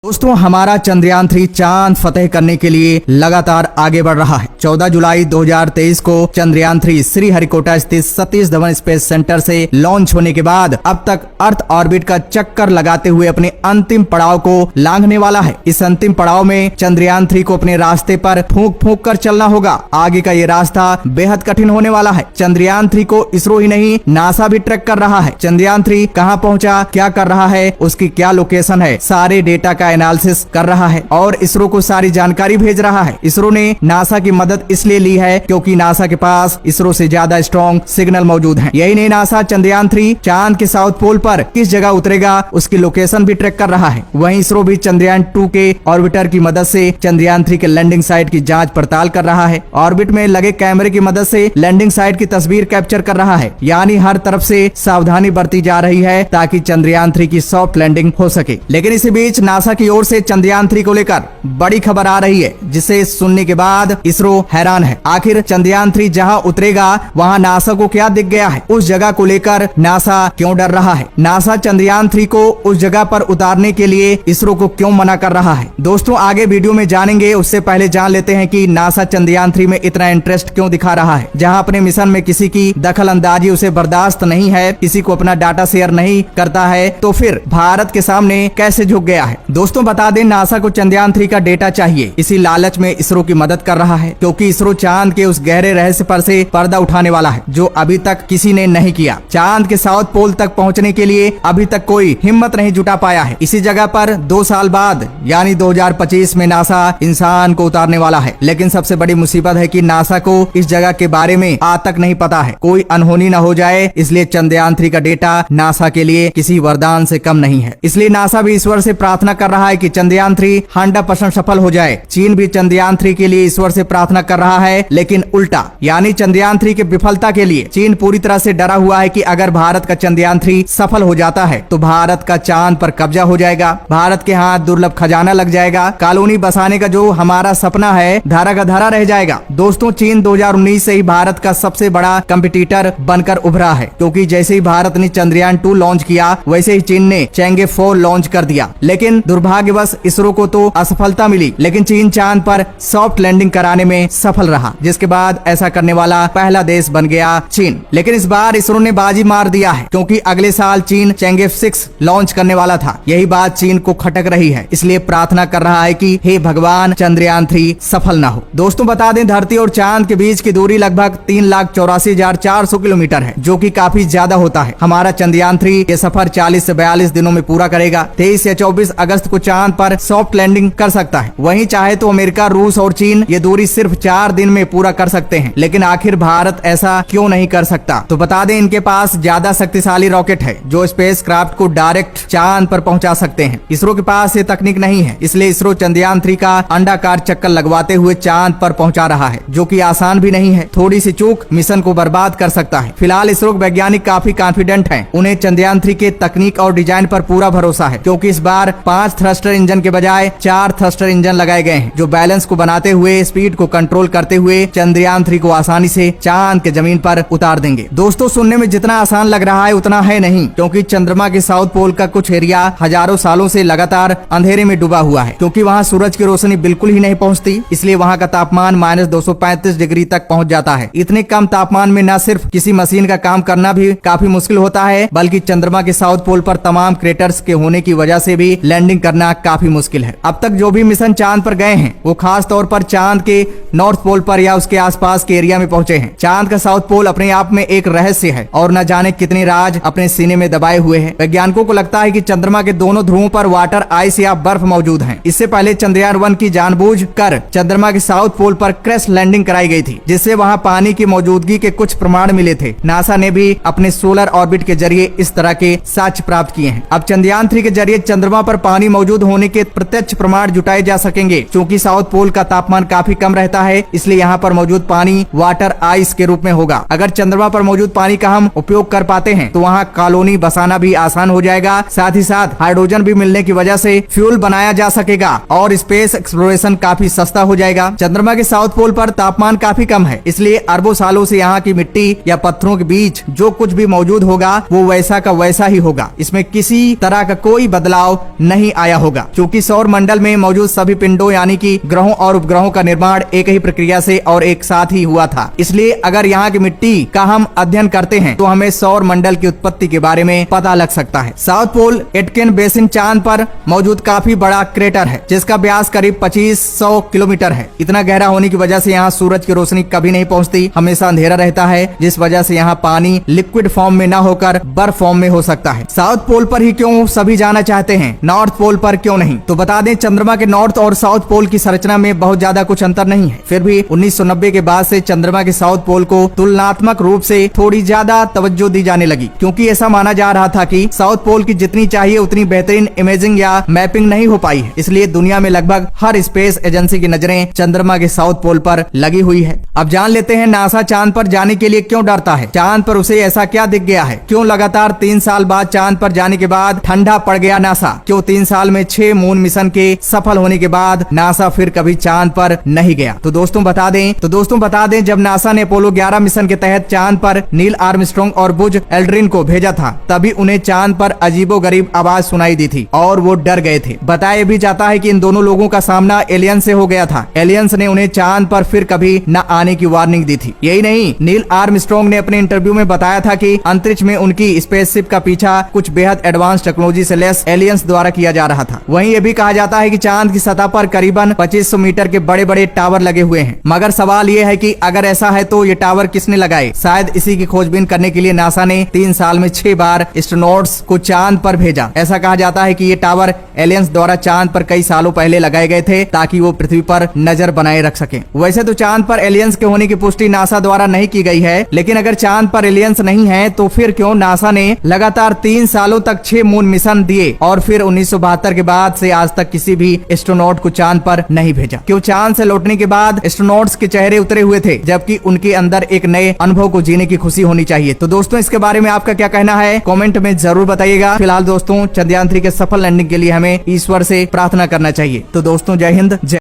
दोस्तों हमारा चंद्रयान 3 चांद फतेह करने के लिए लगातार आगे बढ़ रहा है। 14 जुलाई 2023 को चंद्रयान 3 श्रीहरिकोटा स्थित सतीश धवन स्पेस सेंटर से लॉन्च होने के बाद अब तक अर्थ ऑर्बिट का चक्कर लगाते हुए अपने अंतिम पड़ाव को लांघने वाला है। इस अंतिम पड़ाव में चंद्रयान 3 को अपने रास्ते पर फूंक फूंक कर चलना होगा। आगे का ये रास्ता बेहद कठिन होने वाला है। चंद्रयान 3 को इसरो ही नहीं नासा भी ट्रैक कर रहा है। चंद्रयान 3 कहाँ पहुँचा, क्या कर रहा है, उसकी क्या लोकेशन है, सारे डेटा का एनालिसिस कर रहा है और इसरो को सारी जानकारी भेज रहा है। इसरो ने नासा की मदद इसलिए ली है क्योंकि नासा के पास इसरो से ज्यादा स्ट्रॉन्ग सिग्नल मौजूद है। यही नहीं, नासा चंद्रयान 3 चांद के साउथ पोल पर किस जगह उतरेगा उसकी लोकेशन भी ट्रैक कर रहा है। वहीं इसरो भी चंद्रयान 2 के ऑर्बिटर की मदद से चंद्रयान 3 के लैंडिंग साइट की जांच पड़ताल कर रहा है। ऑर्बिट में लगे कैमरे की मदद से लैंडिंग साइट की तस्वीर कैप्चर कर रहा है। यानी हर तरफ से सावधानी बरती जा रही है ताकि चंद्रयान 3 की सॉफ्ट लैंडिंग हो सके। लेकिन इसी बीच नासा की ओर से चंद्रयान 3 को लेकर बड़ी खबर आ रही है, जिसे सुनने के बाद इसरो हैरान है। आखिर चंद्रयान 3 जहां उतरेगा वहां नासा को क्या दिख गया है, उस जगह को लेकर नासा क्यों डर रहा है, नासा चंद्रयान 3 को उस जगह पर उतारने के लिए इसरो को क्यों मना कर रहा है। दोस्तों आगे वीडियो में जानेंगे, उससे पहले जान लेते हैं कि नासा चंद्रयान 3 में इतना इंटरेस्ट क्यों दिखा रहा है। जहां अपने मिशन में किसी की दखल अंदाजी उसे बर्दाश्त नहीं है, किसी को अपना डाटा शेयर नहीं करता है, तो फिर भारत के सामने कैसे झुक गया है। दोस्तों बता दें, नासा को चंद्रयान 3 का डेटा चाहिए, इसी लालच में इसरो की मदद कर रहा है क्योंकि इसरो चांद के उस गहरे रहस्य पर से पर्दा उठाने वाला है जो अभी तक किसी ने नहीं किया। चांद के साउथ पोल तक पहुंचने के लिए अभी तक कोई हिम्मत नहीं जुटा पाया है। इसी जगह पर 2 साल बाद यानी 2025 में नासा इंसान को उतारने वाला है। लेकिन सबसे बड़ी मुसीबत है कि नासा को इस जगह के बारे में आज तक नहीं पता है। कोई अनहोनी न हो जाए, इसलिए चंद्रयान 3 का डेटा नासा के लिए किसी वरदान से कम नहीं है। इसलिए नासा भी ईश्वर से प्रार्थना कर रहा है कि चंद्रयान 3 100% सफल हो जाए। चीन भी चंद्रयान 3 के लिए ईश्वर से प्रार्थना कर रहा है, लेकिन उल्टा, यानी चंद्रयान 3 की विफलता के लिए चीन पूरी तरह से डरा हुआ है कि अगर भारत का चंद्रयान 3 सफल हो जाता है तो भारत का चांद पर कब्जा हो जाएगा, भारत के हाथ दुर्लभ खजाना लग जाएगा, कॉलोनी बसाने का जो हमारा सपना है धारा का धारा रह जाएगा। दोस्तों चीन 2019 से ही भारत का सबसे बड़ा कंपटीटर बनकर उभरा है, क्योंकि जैसे ही भारत ने चंद्रयान 2 लॉन्च किया वैसे ही चीन ने चेंगे 4 लॉन्च कर दिया। लेकिन दुर्भाग्यवश इसरो को तो असफलता मिली, लेकिन चीन चांद पर सॉफ्ट लैंडिंग कराने में सफल रहा, जिसके बाद ऐसा करने वाला पहला देश बन गया चीन। लेकिन इस बार इसरो ने बाजी मार दिया है, क्योंकि अगले साल चीन चेंगे 6 लॉन्च करने वाला था। यही बात चीन को खटक रही है, इसलिए प्रार्थना कर रहा है कि हे भगवान चंद्रयान 3 सफल ना हो। दोस्तों बता दें, धरती और चांद के बीच की दूरी लगभग 3,84,400 किलोमीटर है, जो कि काफी ज्यादा होता है। हमारा चंद्रयान 3 ये सफर 40 से 42 दिनों में पूरा करेगा। 23 या 24 अगस्त को चांद पर सॉफ्ट लैंडिंग कर सकता है। वहीं चाहे तो अमेरिका, रूस और चीन ये दूरी सिर्फ 4 दिन में पूरा कर सकते हैं। लेकिन आखिर भारत ऐसा क्यों नहीं कर सकता? तो बता दें, इनके पास ज्यादा शक्तिशाली रॉकेट है जो स्पेस क्राफ्ट को डायरेक्ट चांद पर पहुंचा सकते हैं। इसरो के पास ये तकनीक नहीं है, इसलिए इसरो चंद्रयान 3 का अंडाकार चक्कर लगवाते हुए चांद पर पहुंचा रहा है, जो कि आसान भी नहीं है। थोड़ी सी चूक मिशन को बर्बाद कर सकता है। फिलहाल इसरो वैज्ञानिक काफी कॉन्फिडेंट हैं। उन्हें चंद्रयान 3 के तकनीक और डिजाइन पर पूरा भरोसा है, क्योंकि इस बार 5 थ्रस्टर इंजन के बजाय 4 थ्रस्टर इंजन लगाए गए हैं, जो बैलेंस को बनाते हुए, स्पीड को कंट्रोल करते हुए चंद्रयान 3 को आसानी से चांद के जमीन पर उतार देंगे। दोस्तों सुनने में जितना आसान लग रहा है उतना है नहीं, क्योंकि चंद्रमा के साउथ पोल का कुछ एरिया हजारों सालों से लगातार अंधेरे में डूबा हुआ है, क्योंकि वहाँ सूरज की रोशनी बिल्कुल ही नहीं पहुँचती। इसलिए वहाँ का तापमान -235 डिग्री तक पहुँच जाता है। इतने कम तापमान में न सिर्फ किसी मशीन का काम करना भी काफी मुश्किल होता है, बल्कि चंद्रमा के साउथ पोल पर तमाम क्रेटर्स के होने की वजह से भी लैंडिंग करना काफी मुश्किल है। अब तक जो भी मिशन चांद पर गए हैं वो खास तौर पर चांद के नॉर्थ पोल पर या उसके आसपास के एरिया में पहुंचे हैं। चांद का साउथ पोल अपने आप में एक रहस्य है और न जाने कितने राज अपने सीने में दबाए हुए हैं। वैज्ञानिकों को लगता है कि चंद्रमा के दोनों ध्रुवों पर वाटर आइस या बर्फ मौजूद है। इससे पहले चंद्रयान 1 की जानबूझकर चंद्रमा के साउथ पोल पर क्रैश लैंडिंग कराई गई थी, जिससे वहाँ पानी की मौजूदगी के कुछ प्रमाण मिले थे। नासा ने भी अपने सोलर ऑर्बिट के जरिए इस तरह के साक्ष्य प्राप्त किए हैं। अब चंद्रयान 3 के जरिए चंद्रमा पर पानी मौजूद होने के प्रत्यक्ष प्रमाण जुटाए जा सकेंगे। क्योंकि साउथ पोल का तापमान काफी कम रहता है, इसलिए यहाँ पर मौजूद पानी वाटर आइस के रूप में होगा। अगर चंद्रमा पर मौजूद पानी का हम उपयोग कर पाते हैं तो वहाँ कॉलोनी बसाना भी आसान हो जाएगा। साथ ही साथ हाइड्रोजन भी मिलने की वजह से फ्यूल बनाया जा सकेगा और स्पेस एक्सप्लोरेशन काफी सस्ता हो जाएगा। चंद्रमा के साउथ पोल पर तापमान काफी कम है, इसलिए अरबों सालों से यहाँ की मिट्टी या पत्थरों के बीच जो कुछ भी मौजूद होगा वो वैसा का वैसा ही होगा। इसमें किसी तरह का कोई बदलाव नहीं आया आया होगा, क्योंकि सौर मंडल में मौजूद सभी पिंडों यानी कि ग्रहों और उपग्रहों का निर्माण एक ही प्रक्रिया से और एक साथ ही हुआ था। इसलिए अगर यहाँ की मिट्टी का हम अध्ययन करते हैं तो हमें सौर मंडल की उत्पत्ति के बारे में पता लग सकता है। साउथ पोल एटकेन बेसिन चांद पर मौजूद काफी बड़ा क्रेटर है, जिसका व्यास करीब 2500 किलोमीटर है। इतना गहरा होने की वजह से यहाँ सूरज की रोशनी कभी नहीं पहुँचती, हमेशा अंधेरा रहता है, जिस वजह से यहाँ पानी लिक्विड फॉर्म में न होकर बर्फ फॉर्म में हो सकता है। साउथ पोल पर ही क्यों सभी जाना चाहते हैं, नॉर्थ पोल पर क्यों नहीं? तो बता दें, चंद्रमा के नॉर्थ और साउथ पोल की संरचना में बहुत ज्यादा कुछ अंतर नहीं है। फिर भी 1990 के बाद से चंद्रमा के साउथ पोल को तुलनात्मक रूप से थोड़ी ज्यादा तवज्जो दी जाने लगी, क्योंकि ऐसा माना जा रहा था कि साउथ पोल की जितनी चाहिए उतनी बेहतरीन इमेजिंग या मैपिंग नहीं हो पाई है। इसलिए दुनिया में लगभग हर स्पेस एजेंसी की नजरें चंद्रमा के साउथ पोल पर लगी हुई है। अब जान लेते हैं नासा चांद पर जाने के लिए क्यों डरता है, चांद पर उसे ऐसा क्या दिख गया है, क्यों लगातार 3 साल बाद चांद पर जाने के बाद ठंडा पड़ गया नासा, क्यों 3 साल में 6 मून मिशन के सफल होने के बाद नासा फिर कभी चांद पर नहीं गया। तो दोस्तों बता दें जब नासा ने अपोलो 11 मिशन के तहत चांद पर नील आर्मस्ट्रांग और बुज एल्ड्रिन को भेजा था, तभी उन्हें चांद पर अजीबोगरीब आवाज सुनाई दी थी और वो डर गए थे। बताया भी जाता है कि इन दोनों लोगों का सामना एलियन से हो गया था। एलियंस ने उन्हें चांद पर फिर कभी न आने की वार्निंग दी थी। यही नहीं, नील आर्मस्ट्रांग ने अपने इंटरव्यू में बताया था कि अंतरिक्ष में उनकी स्पेसशिप का पीछा कुछ बेहद एडवांस टेक्नोलॉजी से लेस एलियंस द्वारा किया जा रहा था। वहीं ये भी कहा जाता है कि चांद की सतह पर करीबन 2500 मीटर के बड़े बड़े टावर लगे हुए हैं। मगर सवाल ये है कि अगर ऐसा है तो ये टावर किसने लगाए? शायद इसी की खोजबीन करने के लिए नासा ने 3 साल में 6 बार एस्ट्रोनॉट्स को चांद पर भेजा। ऐसा कहा जाता है कि ये टावर एलियंस द्वारा चांद पर कई सालों पहले लगाए गए थे ताकि वो पृथ्वी पर नजर बनाए रख सके। वैसे तो चांद पर एलियंस के होने की पुष्टि नासा द्वारा नहीं की गई है, लेकिन अगर चांद पर एलियंस नहीं है तो फिर क्यों नासा ने लगातार 3 सालों तक 6 मून मिशन दिए और फिर 1972 के बाद से आज तक किसी भी एस्ट्रोनॉट को चांद पर नहीं भेजा? क्यों चांद से लौटने के बाद एस्ट्रोनॉट्स के चेहरे उतरे हुए थे, जबकि उनके अंदर एक नए अनुभव को जीने की खुशी होनी चाहिए? तो दोस्तों, इसके बारे में आपका क्या कहना है, कमेंट में जरूर बताइएगा। फिलहाल दोस्तों, चंद्रयान 3 के सफल लैंडिंग के लिए हमें ईश्वर से प्रार्थना करना चाहिए। तो दोस्तों, जय हिंद, जय